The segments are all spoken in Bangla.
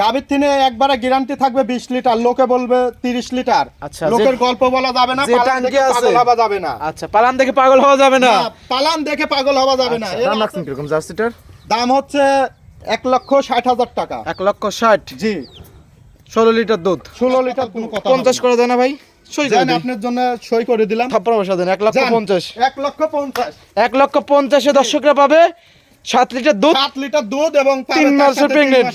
গাভীর থেকে একবারে গ্যারান্টি থাকবে 20 লিটার, লোকে বলবে 30 লিটার। আচ্ছা, লোকের গল্প বলা যাবে না, যে পালান টাঙ্কি দেখে আছে। পাগল হওয়া যাবে না। আচ্ছা, পালান দেখে পাগল হওয়া যাবে না। না, পালান দেখে পাগল হওয়া যাবে না। আচ্ছা, দাম রাখছেন কিরকম জার্সিটার? দাম হচ্ছে 1,60,000 টাকা। 1,60,000। জি, 16 লিটার দুধ। 16 লিটার কোনো কথা 50 করে দেয় না ভাই? সই করে জান, দিই। আপনার জন্য সই করে দিলাম। থাপ্পড় বসা দেন। 1,50,000। 1,50,000। 1,50,000 দর্শকরা পাবে 7 লিটার দুধ। 7 লিটার দুধ এবং 3 মাসের প্রেগনেন্ট।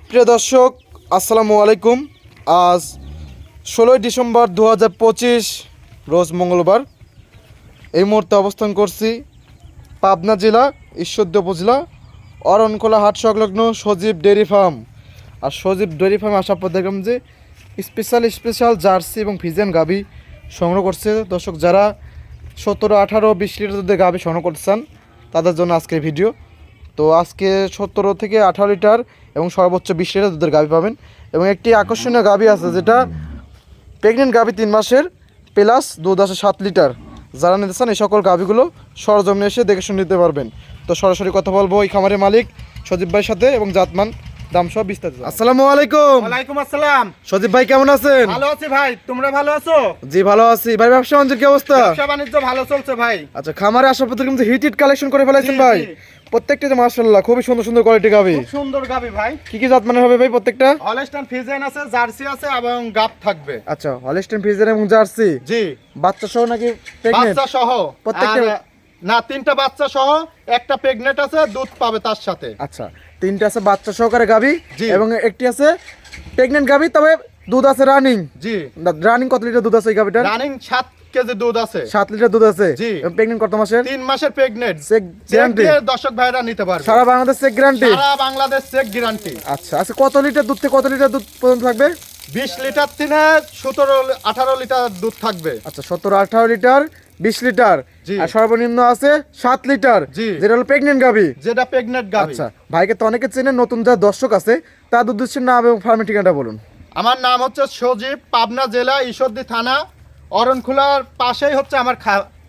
প্রিয় দর্শক, আসসালামু আলাইকুম। আজ 16 ডিসেম্বর 2025 রোজ মঙ্গলবার। এই মুহূর্তে অবস্থান করছি পাবনা জেলা ঈশ্বরদী উপজেলা অরণখোলা হাট সংলগ্ন সজীব ডেয়ারি ফার্ম। আর সজীব ডেয়ারি ফার্মে আসার পর দেখলাম যে স্পেশাল জার্সি এবং ফিজিয়ান গাভি সংগ্রহ করছে। দর্শক, যারা 17, 18, 20 লিটার দুধের গাভি সংগ্রহ করতে চান তাদের জন্য আজকের ভিডিও। তো আজকে 17 থেকে 18 লিটার এবং সর্বোচ্চ 20 লিটার দুধের গাভি পাবেন। এবং একটি আকর্ষণীয় গাভি আছে যেটা প্রেগনেন্ট গাভি 3 মাসের, প্লাস দুধ আছে 7 লিটার। যারা নিতে চান এই সকল গাভিগুলো সরজমিনে এসে দেখে শুনে নিতে পারবেন। তো সরাসরি কথা বলবো এই খামারের মালিক সজীব ভাইয়ের সাথে এবং জাতমান দাম সব বিস্তারিত। আসসালামু আলাইকুম। ওয়ালাইকুম আসসালাম। সজীব ভাই কেমন আছেন? ভালো আছি ভাই, তোমরা ভালো আছো? জি ভালো আছি ভাই। ব্যবসা বাণিজ্যের কি অবস্থা? ব্যবসা বাণিজ্য ভালো চলছে ভাই। আচ্ছা, খামারে আসার পর কিন্তু হিট কালেকশন করে ফেলাইছেন জি, ভাই। জি। প্রত্যেকটা যে মাশাআল্লাহ খুবই সুন্দর সুন্দর কোয়ালিটি গাভি। খুব সুন্দর গাবি ভাই। কি কি জাত মানের হবে ভাই প্রত্যেকটা? হলস্টাইন ফ্রিজিয়ান আছে, জার্সি আছে এবং গাব থাকবে। আচ্ছা, হলস্টাইন ফ্রিজিয়ান এবং জার্সি। জি, বাচ্চা সহ নাকি প্রেগন্যান্ট? বাচ্চা সহ প্রত্যেকটা- আর না, 3টা বাচ্চা সহ, একটা প্রেগনেন্ট আছে, দুধ পাবে তার সাথে। আচ্ছা, 3টা আছে বাচ্চা সহকারে গাভি জি। এবং একটি আছে প্রেগন্যান্ট গাভি, তবে দুধ আছে রানিং। জি, রানিং কত লিটার দুধ আছে এই গাভিটার? রানিং 7 কেজি দুধ আছে। 7 লিটার দুধ আছে। জি। এবং প্রেগন্যান্ট কত মাসের? 3 মাসের প্রেগনেন্ট। Check guarantee? দর্শক ভাইরা নিতে পারবে। সারা বাংলাদেশ চেক গ্যারান্টি? সারা বাংলাদেশ চেক গ্যারান্টি। আচ্ছা আচ্ছা, কত লিটার দুধ থেকে কত লিটার দুধ পর্যন্ত থাকবে? 20 লিটার থেকে 17, 18 লিটার দুধ থাকবে। আচ্ছা, 17, 18 লিটার, 20 লিটার, জি। আর সর্বনিম্ন আছে 7 লিটার, জি। যেটা হলো প্রেগন্যান্ট গাভি। যেটা প্রেগনেন্ট গাবি। আচ্ছা, ভাইকে তো অনেকে চেনে, নতুন যারা দর্শক আছে তার উদ্দেশ্যে নাম এবং ফার্মের ঠিকানাটা বলুন। আমার নাম হচ্ছে সজীব, পাবনা জেলা ঈশ্বরদী থানা, অরণখোলার পাশেই হচ্ছে আমার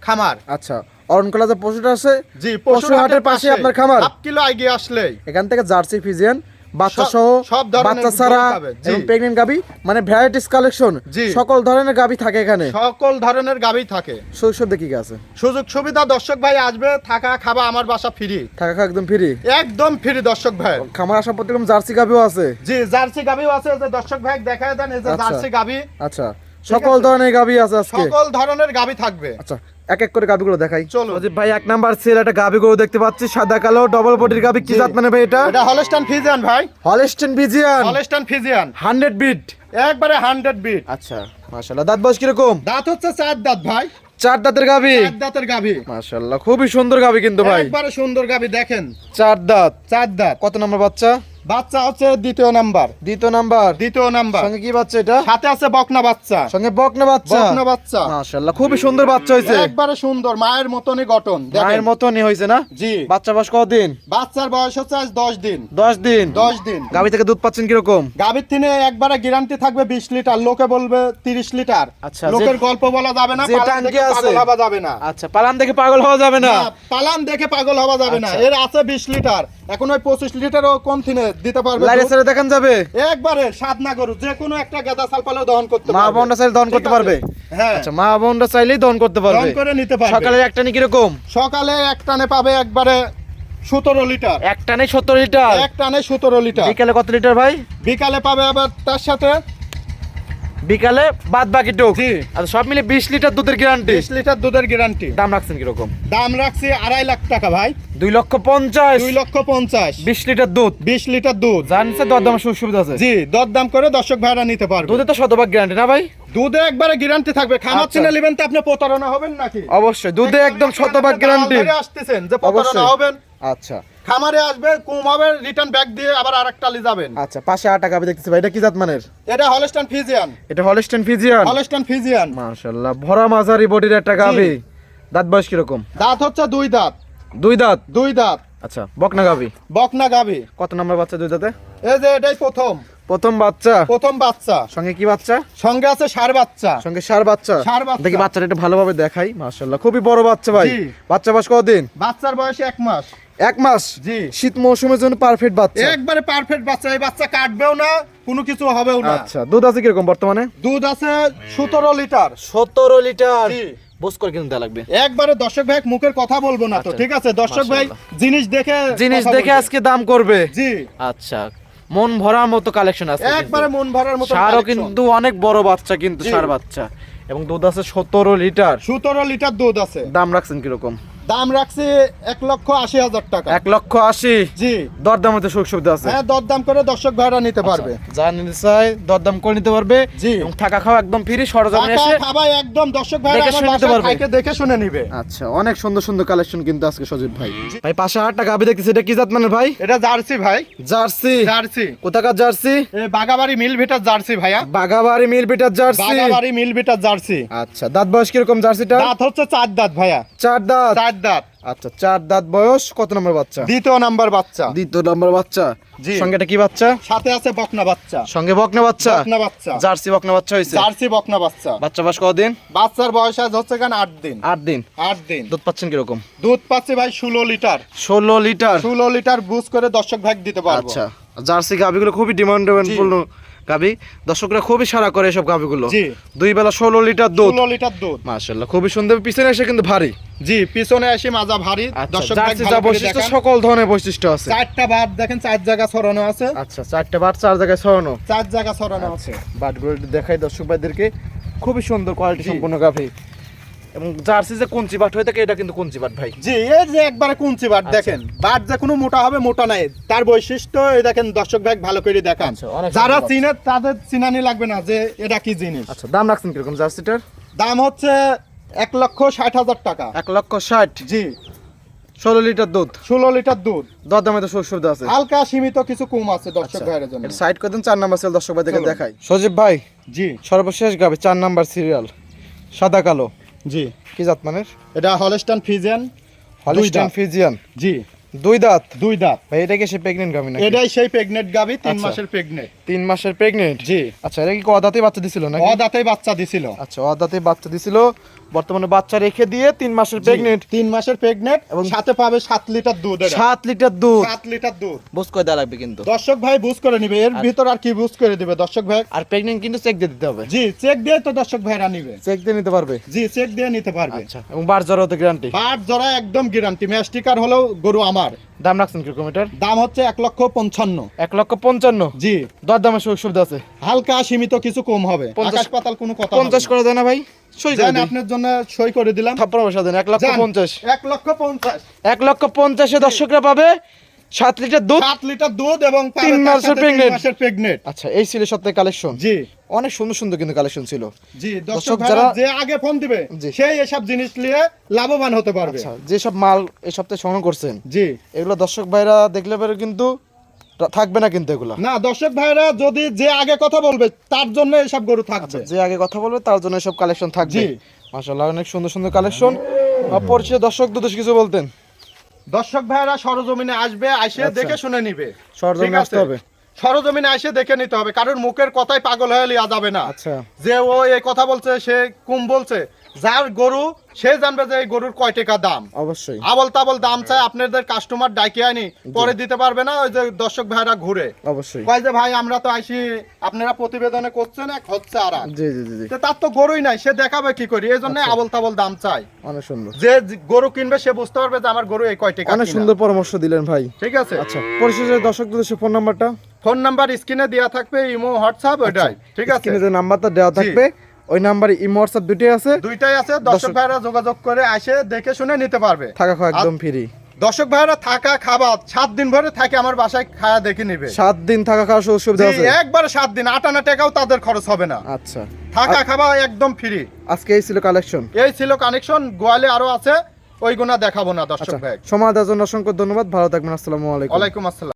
খামার। আচ্ছা, অরণকলা যে পশুটা আছে, জি, পশু হাটের পাশে আপনার খামার। 1 কিলো এগিয়ে আসলেই এখান থেকে জার্সি ফিজিয়ান বাচ্চা সহ, সব ধরনের বাচ্চা ছাড়া গরু পাবে। জি। এবং প্রেগন্যান্ট গাভি, মানে ভ্যারাইটিস কালেকশন, জি। সকল ধরনের গাভি থাকে এখানে। সকল ধরনের গাবি থাকে। শৈশব দেখি কি আছে? সুযোগ সুবিধা দর্শক ভাই আসবে, থাকা খাওয়া আমার বাসা ফ্রি। থাকা খাওয়া একদম ফ্রি। একদম ফ্রি দর্শক ভাই। খামার আসার পর দেখলাম জার্সি গাভিও আছে। জি, জার্সি গাবিও আছে, যে দর্শক ভাই দেখায় দেন, এই যে আচ্ছা। জার্সি গাবি। আচ্ছা, সকল ধরনের গাভি আছে আজকে। সকল ধরনের গাবি থাকবে। আচ্ছা, এক এক করে গাভিগুলো দেখাই। চলো। সজীব ভাই, 1 নাম্বার সেল একটা গাভি গরু দেখতে পাচ্ছি, সাদা কালো ডবল বডির গাভি। কি জি। জাত মানে ভাই এটা? এটা হলস্টাইন ফ্রিজিয়ান ভাই। হলস্টাইন ফ্রিজিয়ান, হলস্টাইন ফ্রিজিয়ান 100 বিট। একবারে 100 বিট। আচ্ছা, মাশাআল্লাহ। দাঁত বয়স কিরকম? দাঁত হচ্ছে 4 দাঁত ভাই। 4 দাঁতের গাভি। 4 দাঁতের গাভি। মাশাআল্লাহ, খুবই সুন্দর গাভি কিন্তু ভাই। একবারে সুন্দর গাবি, দেখেন 4 দাঁত। 4 দাঁত। কত নম্বর বাচ্চা? বাচ্চা হচ্ছে দ্বিতীয় নাম্বার। দ্বিতীয় নাম্বার। দ্বিতীয় নাম্বার। সঙ্গে কি বাচ্চা এটা? সাথে আছে বকনা বাচ্চা। সঙ্গে বকনা বাচ্চা। বকনা বাচ্চা মাশাআল্লাহ, খুবই সুন্দর বাচ্চা হইছে। একবারে সুন্দর, মায়ের মতনই গঠন। দেখেন। মায়ের মতনই হইছে না? জি। বাচ্চা বয়স কতদিন? বাচ্চার বয়স হচ্ছে আজ 10 দিন। 10 দিন। 10 দিন। গাভি থেকে দুধ পাচ্ছেন কিরকম? গাভীর থেকে একবারে গ্যারান্টি থাকবে 20 লিটার, লোকে বলবে 30 লিটার। আচ্ছা, লোকের গল্প বলা যাবে না, যে পালান টাঙ্কি দেখে আছে। পাগল হওয়া যাবে না। আচ্ছা, পালান দেখে পাগল হওয়া যাবে না। না, পালান দেখে পাগল হওয়া যাবে না। আচ্ছা। এর আছে 20 লিটার, এখন ওই 25 লিটারও কোন থেকে দিতে পারবে। লাইরে ছেড়ে দেখান যাবে? একবারে সাধনা করু, যে কোনো একটা গাদা সালপালেও দহন করতে মা পারবে। বোনরা চাইলে দহন ঠিক করতে আছে? পারবে? হ্যাঁ, আচ্ছা, মা বোনরা চাইলেই দহন করতে পারবে। দহন করে নিতে পারবে। সকালে এক টানে কিরকম? সকালে এক টানে পাবে একবারে 17 লিটার। এক টানে 17 লিটার। এক টানে 17 লিটার। বিকালে কত লিটার ভাই? বিকালে পাবে আবার তার সাথে বিকালে বাদ বাকি টুক। জি। আচ্ছা, সব মিলে 20 লিটার দুধের গ্যারান্টি। 20 লিটার দুধের গ্যারান্টি। দাম রাখছেন কিরকম? দাম রাখছি 2.5 লাখ টাকা ভাই। 2,50,000। 2,50,000। 20 লিটার দুধ। 20 লিটার দুধ। জানছে দরদাম সুযোগ সুবিধা আছে? জি, দরদাম করে দর্শক ভাইরা নিতে পারবে। দুধে তো শতভাগ গ্যারান্টি না ভাই? দুধে একবারে গ্যারান্টি থাকবে। খামার আচ্ছা। চিনে নেবেন তো আপনি প্রতারণা হবেন নাকি? অবশ্যই, দুধে একদম শতভাগ গ্যারান্টি। দালাল ধরে আসতেছেন যে প্রতারণা অবশ্যই। হবেন। আচ্ছা খামারে আসবে, কম হবে, রিটার্ন ব্যাক দিয়ে আবার আরেকটা লি যাবেন। আচ্ছা, পাশে 8 গাভি দেখতেছি ভাই, এটা কি জাত মানের? এটা হলস্টাইন ফ্রিজিয়ান। এটা হলস্টাইন ফ্রিজিয়ান। Holstein Friesian. মাশাআল্লাহ, ভরা মাঝারি বডির একটা গাভি। দাঁত বয়স কিরকম? দাঁত হচ্ছে 2 দাঁত। 2 দাঁত। 2 দাঁত। আচ্ছা, বকনা গাভি। বকনা গাভি। কত নম্বর বাচ্চা 2 দাঁতে? এই যে এটাই প্রথম বাচ্চা। প্রথম বাচ্চা। সঙ্গে কি বাচ্চা? সঙ্গে আছে ষাঁড় বাচ্চা। সঙ্গে ষাঁড় বাচ্চা। ষাঁড় বাচ্চা। দেখি বাচ্চাটা একটু ভালোভাবে দেখাই। মাশাআল্লাহ, খুবই বড় বাচ্চা ভাই। জি। বাচ্চা বয়স কতদিন? বাচ্চার বয়স 1 মাস। 1 মাস জি। শীত মৌসুমের জন্য পারফেক্ট বাচ্চা। একবারে পারফেক্ট বাচ্চা, এই বাচ্চা কাটবেও না, কোনো কিছু হবেও না। আচ্ছা, দুধ আছে কিরকম বর্তমানে? দুধ আছে 17 লিটার। 17 লিটার। জি। বুঝ করে কিন্তু দেয়া লাগবে। একবারে দর্শক ভাই মুখের কথা বলবো না তো, আচ্ছা, ঠিক আছে? দর্শক ভাই জিনিস দেখে কথা বলবে। আজকে দাম করবে। জি, আচ্ছা, মন ভরার মতো কালেকশন আছে। একবারে মন ভরার মতো সারও collection। কিন্তু অনেক বড় বাচ্চা, কিন্তু জি। সার বাচ্চা, এবং দুধ আছে 17 লিটার। 17 লিটার দুধ আছে। দাম রাখছেন কিরকম? দাম রাখছি 1,80,000 টাকা। 1,80,000। জি, দরদাম হতে সুযোগ সুবিধা আছে। হ্যাঁ, দরদাম করে দর্শক ভাইরা নিতে পারবে। যা নিতে চাই দরদাম করে নিতে পারবে। জি। এবং থাকা খাওয়া একদম ফ্রি, সরজমিনে টাকা এসে। খাবাই একদম দর্শক ভাইরা দেখে আমার শুনে নিতে বাসায় পারবে। খাইকে দেখে শুনে নিবে। আচ্ছা, অনেক সুন্দর সুন্দর কালেকশন কিন্তু আজকে সজীব ভাই। ভাই পাশে আটটা গাবি দেখতেছি, এটা কি জাত মানের ভাই? এটা জার্সি ভাই, জার্সি। জার্সি। কোথাকার জার্সি? এই বাগাবাড়ি মিল ভিটার জার্সি ভাইয়া। বাগাবাড়ি মিল বিটার জার্সি। বাগাবাড়ি মিল ভিটার জার্সি। আচ্ছা, দাঁত বয়স কিরকম জার্সিটা? দাঁত হচ্ছে 4 দাঁত ভাইয়া। 4 দাঁত। 4 দাঁত। আচ্ছা, 4 দাঁত বয়স। কত নম্বর বাচ্চা? দ্বিতীয় নাম্বার বাচ্চা। দ্বিতীয় নম্বর বাচ্চা। জি। সঙ্গে এটা কি বাচ্চা? সাথে আছে বকনা বাচ্চা। সঙ্গে বকনা বাচ্চা। বকনা বাচ্চা। জার্সি বকনা বাচ্চা হইছে। জার্সি বকনা বাচ্চা। বাচ্চা বয়স কতদিন? বাচ্চার বয়স আজ হচ্ছে কেন 8 দিন। 8 দিন। 8 দিন। দুধ পাচ্ছেন কিরকম? দুধ পাচ্ছে ভাই 16 লিটার। 16 লিটার। 16 লিটার বুঝ করে দর্শক ভাগ দিতে পারবো। আচ্ছা, জার্সি গাভিগুলো খুবই ডিমান্ডেবল গাভি, দর্শকরা খুবই সারা করে এসব গাভিগুলো। জি। দুই বেলা 16 লিটার দুধ। 16 লিটার দুধ। মাশাআল্লাহ, খুবই সুন্দর। পিছনে এসে কিন্তু ভারী। জি, পিছনে আসি মাজা ভারী। আচ্ছা, দর্শক ভাগ জার্সি যা ভালো করে বৈশিষ্ট্য, দেখেন। সকল ধরনের বৈশিষ্ট্য আছে। 4টা বাট দেখেন, 4 জায়গা ছড়ানো আছে। আচ্ছা, 4টা বাট 4 জায়গায় ছড়ানো। 4 জায়গা ছড়ানো আছে। বাটগুলো একটু দেখাই দর্শক ভাইদেরকে। খুবই সুন্দর কোয়ালিটি জি। সম্পন্ন গাভি। এবং জার্সি যে কুঞ্চি বাট হয়ে থাকে, এটা কিন্তু কুঞ্চি বাট ভাই। জি, এই যে একবারে কুঞ্চি বাট আচ্ছা। দেখেন। বাট যে কোনো মোটা হবে, মোটা নাই, তার বৈশিষ্ট্য এই দেখেন। দর্শক ভাগ ভালো করে দেখান। আচ্ছা, অনেক যারা সুন্দর। চিনে তাদের চিনানি লাগবে না যে এটা কি জিনিস। আচ্ছা, দাম রাখছেন কিরকম জার্সিটার? দাম হচ্ছে 1,60,000 টাকা। 1,60,000। জি, 16 লিটার দুধ। 16 লিটার দুধ। দরদামে তো সুযোগ সুবিধা আছে। হালকা সীমিত কিছু কম আছে দর্শক আচ্ছা, ভাইয়ের জন্য। এটা সাইড করে দেন। 4 নাম্বার সেল দর্শক ভাইদেরকে চলুন। দেখাই। সজীব ভাই, জি, সর্বশেষ গাভি 4 নাম্বার সিরিয়াল, সাদা কালো, জি। কি জাত মানের? এটা হলস্টাইন ফ্রিজিয়ান। হলিস্টাইন দাঁত। ফ্রিজিয়ান। জি, 2 দাঁত। 2 দাঁত। ভাই এটা কি সে প্রেগন্যান্ট গাভি নাকি? এটাই সেই প্রেগনেন্ট গাবি, 3 আচ্ছা। মাসের প্রেগনেন্ট। 3 মাসের প্রেগন্যান্ট। জি। আচ্ছা, এটা কি কদাতেই বাচ্চা দিছিল নাকি? অদাতেই বাচ্চা দিছিল। আচ্ছা, অদাতেই বাচ্চা দিছিল। বর্তমানে বাচ্চা রেখে দিয়ে 3 মাসের প্রেগন্যান্ট। 3 মাসের প্রেগনেন্ট এবং এবং সাথে পাবে 7 লিটার দুধ। এটা 7 লিটার দুধ। 7 লিটার দুধ। বুঝ করে দেওয়া লাগবে কিন্তু। দর্শক ভাই বুঝ করে নিবে, এর ভিতর আর কি বুঝ করে দিবে দর্শক ভাই? আর প্রেগন্যান্ট কিন্তু চেক দিয়ে দিতে হবে। জি, চেক দিয়ে তো দর্শক ভাইরা নিবে। চেক দিয়ে নিতে পারবে। জি, চেক দিয়ে নিতে পারবে। আচ্ছা, এবং বার জরাও তো গ্যারান্টি। বাট জরা একদম গ্যারান্টি। ম্যাস্টিকার হলেও গরু আমার। দাম রাখছেন কিরকম এটার? দাম হচ্ছে 1,55,000। 1,55,000। জি, দরদামের সুযোগ সুবিধা আছে। হালকা সীমিত কিছু কম হবে। 50 আকাশ পাতাল কোনো কথা 50 করে দেয় না ভাই? সই করে জান, দিই। আপনার জন্য সই করে দিলাম। থাপ্পড় বসা দেন। 1,50,000। 1,50,000। 1,50,000 দর্শকরা পাবে 7 লিটার দুধ। 7 লিটার দুধ এবং 3 মাসের pregnant। মাসের প্রেগনেন্ট। আচ্ছা, এই ছিল সপ্তাহে কালেকশন। জি, অনেক সুন্দর সুন্দর কিন্তু কালেকশন ছিল। জি। দর্শক দর্শক যারা যারা- যে আগে ফোন দিবে জি। সেই এসব জিনিস নিয়ে লাভবান হতে পারবে। আচ্ছা, যে সব মাল এই সপ্তাহে সংগ্রহ করছেন, জি, এগুলো দর্শক ভাইরা দেখলে পরে কিন্তু থাকবে না কিন্তু এগুলা। না দর্শক ভাইরা যদি যে আগে কথা বলবে তার জন্য এসব গরু থাকবে। যে আগে কথা বলবে তার জন্য সব কালেকশন থাকবে। জি। মাশাআল্লাহ, অনেক সুন্দর সুন্দর কালেকশন। পরিচিত দর্শক দুটো কিছু বলতেন। দর্শক ভাইরা সরজমিনে আসবে, আসে আচ্ছা। দেখে শুনে নিবে। সরজমিনে ঠিক আছে? আসতে হবে। সরজমিনে আসে দেখে নিতে হবে, কারণ মুখের কথাই পাগল হয়ে লিয়া যাবে না। আচ্ছা, যে ও এই কথা বলছে, সে কুম বলছে, যার গরু সে জানবে যে এই গরুর কয় টাকা দাম। অবশ্যই আবল তাবল দাম চাই আপনাদের কাস্টমার ডাইকে আনি পরে দিতে পারবে না। ওই যে দর্শক ভাইরা ঘুরে অবশ্যই। কয় যে ভাই আমরা তো আইসি, আপনারা প্রতিবেদনে করছেন এক, হচ্ছে আর এক। জি জি জি জি, তো তার তো গরুই নাই, সে দেখাবে কি করি? এই জন্য আচ্ছা। আবল তাবল দাম চাই। অনেক সুন্দর। যে গরু কিনবে সে বুঝতে পারবে যে আমার গরু এই কয় টাকা অনেক কিনা। সুন্দর পরামর্শ দিলেন ভাই। ঠিক আছে। আচ্ছা, পরিশেষে দর্শক দুটো ফোন নাম্বারটা? ফোন নাম্বার স্ক্রিনে দেওয়া থাকবে, ইমো হোয়াটসঅ্যাপ ওইটাই। ঠিক আছে, স্ক্রিনে যে নাম্বারটা দেওয়া জি। থাকবে, ওই নাম্বারে ইমো হোয়াটসঅ্যাপ দুটোই আছে। দুইটাই আছে। দর্শক ভাইরা যোগাযোগ করে আসে দেখে শুনে নিতে পারবে। থাকা খাওয়া একদম ফ্রি। দর্শক ভাইরা থাকা খাবার 7 দিন ভরে থাকে আমার বাসায়, খায়া দেখে নিবে। 7 দিন থাকা খাওয়ার সুযোগ সুবিধা জি, আছে। একবারে 7 দিন, 8 টাকাও তাদের খরচ হবে না। আচ্ছা, থাকা খাওয়া একদম ফ্রি। আজকে এই ছিল কালেকশন। এই ছিল কানেকশন। গোয়ালে আরো আছে, ওইগুনা দেখাবো না দর্শক আচ্ছা, ভাই। সময় দেওয়ার জন্য অসংখ্য ধন্যবাদ। ভালো থাকবেন। আসসালামু আলাইকুম। ওয়ালাইকুম আসসালাম।